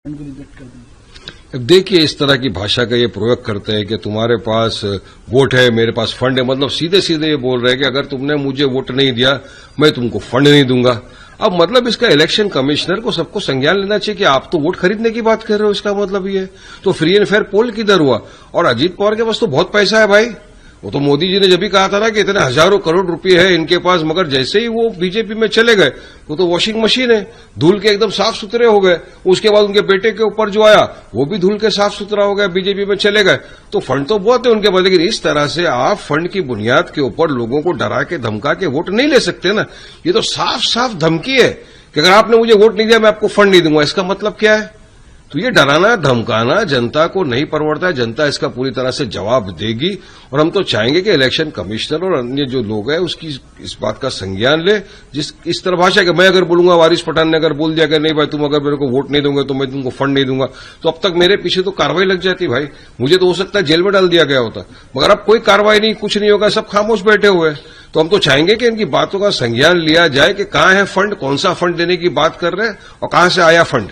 को रिजेक्ट कर दें। अब देखिए, इस तरह की भाषा का ये प्रयोग करते हैं कि तुम्हारे पास वोट है, मेरे पास फंड है। मतलब सीधे सीधे ये बोल रहे हैं कि अगर तुमने मुझे वोट नहीं दिया, मैं तुमको फंड नहीं दूंगा। अब मतलब इसका इलेक्शन कमिश्नर को सबको संज्ञान लेना चाहिए कि आप तो वोट खरीदने की बात कर रहे हो। इसका मतलब ये तो फ्री एंड फेयर पोल किधर हुआ? और अजीत पवार के पास तो बहुत पैसा है भाई। वो तो मोदी जी ने जब भी कहा था ना कि इतने हजारों करोड़ रुपए है इनके पास, मगर जैसे ही वो बीजेपी में चले गए, वो तो वॉशिंग मशीन है, धूल के एकदम साफ सुथरे हो गए। उसके बाद उनके बेटे के ऊपर जो आया वो भी धूल के साफ सुथरा हो गया, बीजेपी में चले गए। तो फंड तो बहुत है उनके पास, लेकिन इस तरह से आप फंड की बुनियाद के ऊपर लोगों को डरा के धमका के वोट नहीं ले सकते ना। ये तो साफ साफ धमकी है कि अगर आपने मुझे वोट नहीं दिया मैं आपको फंड नहीं दूंगा। इसका मतलब क्या है? तो ये डराना धमकाना जनता को नहीं परवड़ता है। जनता इसका पूरी तरह से जवाब देगी। और हम तो चाहेंगे कि इलेक्शन कमिश्नर और अन्य जो लोग हैं उसकी इस बात का संज्ञान ले। इस तरह भाषा कि मैं अगर बोलूंगा, वारिस पठान ने अगर बोल दिया कि नहीं भाई तुम अगर मेरे को वोट नहीं दोगे तो मैं तुमको फंड नहीं दूंगा, तो अब तक मेरे पीछे तो कार्रवाई लग जाती भाई। मुझे तो हो सकता है जेल में डाल दिया गया होता, मगर अब कोई कार्रवाई नहीं, कुछ नहीं होगा, सब खामोश बैठे हुए। तो हम तो चाहेंगे कि इनकी बातों का संज्ञान लिया जाए कि कहां है फंड, कौन सा फंड देने की बात कर रहे हैं और कहां से आया फंड।